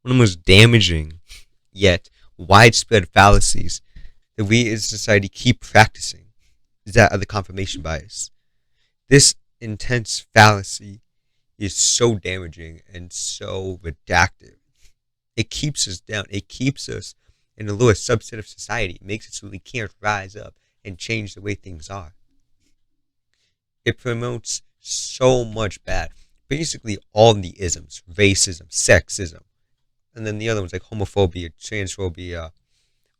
one of the most damaging yet widespread fallacies that we as a society keep practicing is that of the confirmation bias. This intense fallacy is so damaging and so reductive. It keeps us down. It keeps us in a lower subset of society. It makes it so we can't rise up and change the way things are. It promotes so much bad. Basically, all the isms: racism, sexism, and then the other ones like homophobia, transphobia,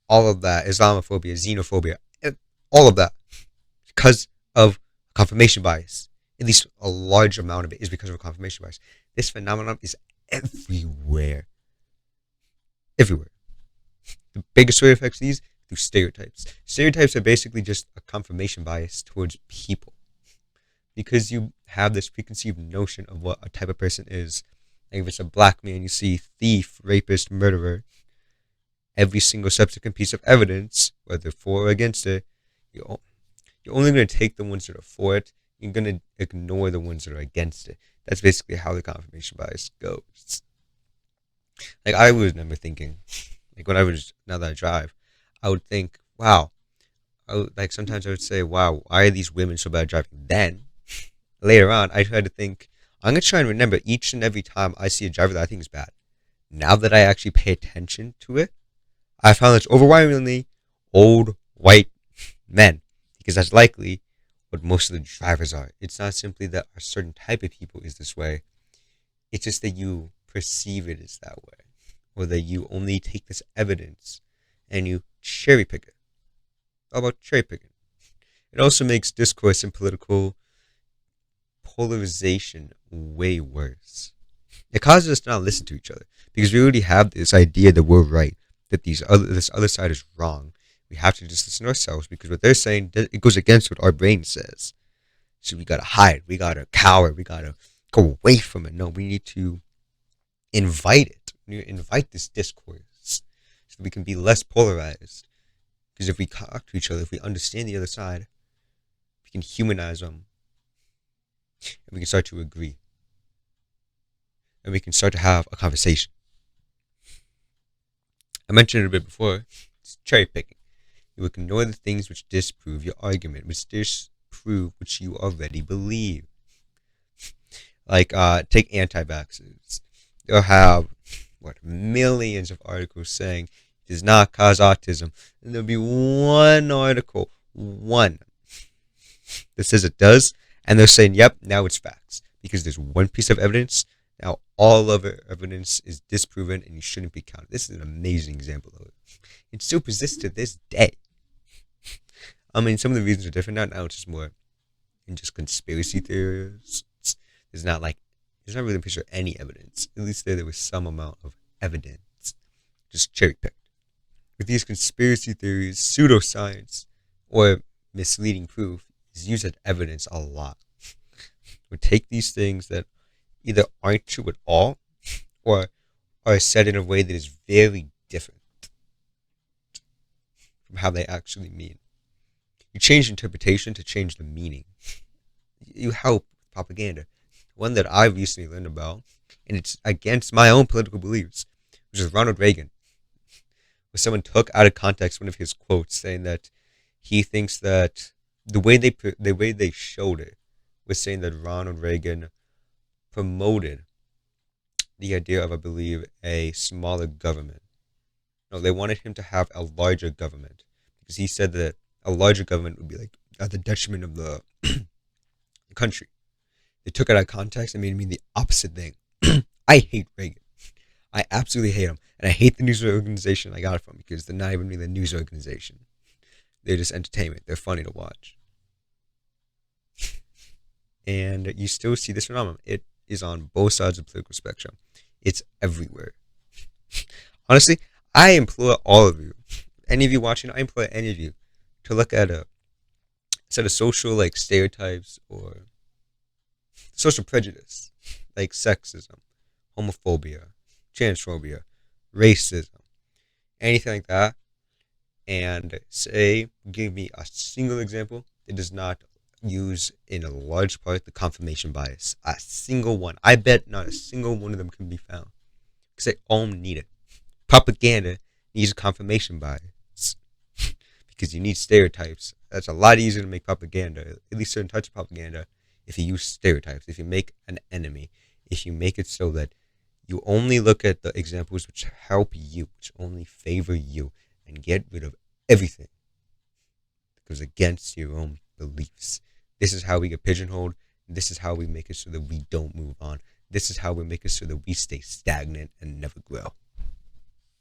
all of that, Islamophobia, xenophobia, all of that, because of confirmation bias. At least a large amount of it is because of confirmation bias. This phenomenon is everywhere. Everywhere. The biggest way it affects these through stereotypes. Stereotypes are basically just a confirmation bias towards people. Because you have this preconceived notion of what a type of person is. Like if it's a black man, you see thief, rapist, murderer. Every single subsequent piece of evidence, whether for or against it, you're only going to take the ones that are for it. You're going to ignore the ones that are against it. That's basically how the confirmation bias goes. Like I was never thinking, like when I was, now that I drive, I would think, wow. Like sometimes I would say, wow, why are these women so bad at driving? Then later on, I try to think, I'm going to try and remember each and every time I see a driver that I think is bad. Now that I actually pay attention to it, I found it's overwhelmingly old white men, because that's likely what most of the drivers are. It's not simply that a certain type of people is this way. It's just that you perceive it as that way, or that you only take this evidence and you cherry pick it. How about cherry picking? It also makes discourse and political polarization way worse. It causes us to not listen to each other because we already have this idea that we're right, that this other side is wrong. We have to just listen to ourselves because what they're saying, it goes against what our brain says. So we gotta hide, we gotta cower, we gotta go away from it. No, we need to invite it. We need to invite this discourse so we can be less polarized. Because if we talk to each other, if we understand the other side, we can humanize them, and we can start to agree, and we can start to have a conversation. I mentioned it a bit before. It's cherry picking. You ignore the things which disprove your argument, which disprove what you already believe. Like, take anti-vaxxers. They'll have, millions of articles saying it does not cause autism. And there'll be one article, one, that says it does. And they're saying, yep, now it's facts. Because there's one piece of evidence. Now all other evidence is disproven and you shouldn't be counted. This is an amazing example of it. It still persists to this day. I mean, some of the reasons are different now. Now it's just more in just conspiracy theories. There's not really a picture of any evidence. At least there was some amount of evidence, just cherry picked. With these conspiracy theories, pseudoscience or misleading proof is used as evidence a lot. We take these things that either aren't true at all or are said in a way that is very different from how they actually mean. You change interpretation to change the meaning. You help propaganda. One that I recently learned about, and it's against my own political beliefs, which is Ronald Reagan. Where someone took out of context one of his quotes, saying that he thinks that the way they showed it was saying that Ronald Reagan promoted the idea of, I believe, a smaller government. No, they wanted him to have a larger government because he said that a larger government would be like at the detriment of the country. They took it out of context and made it mean the opposite thing. I hate Reagan. I absolutely hate him. And I hate the news organization I got it from because they're not even really a news organization. They're just entertainment. They're funny to watch. And you still see this phenomenon. It is on both sides of the political spectrum. It's everywhere. Honestly, I implore all of you, any of you watching, I implore any of you to look at a set of social stereotypes or social prejudice, like sexism, homophobia, transphobia, racism, anything like that, and give me a single example that does not use in a large part the confirmation bias. A single one. I bet not a single one of them can be found. because they all need it. Propaganda needs a confirmation bias because you need stereotypes. That's a lot easier to make propaganda, at least certain types of propaganda, if you use stereotypes, if you make an enemy, if you make it so that you only look at the examples which help you, which only favor you, and get rid of everything that goes against your own beliefs. This is how we get pigeonholed. This is how we make it so that we don't move on. This is how we make it so that we stay stagnant and never grow.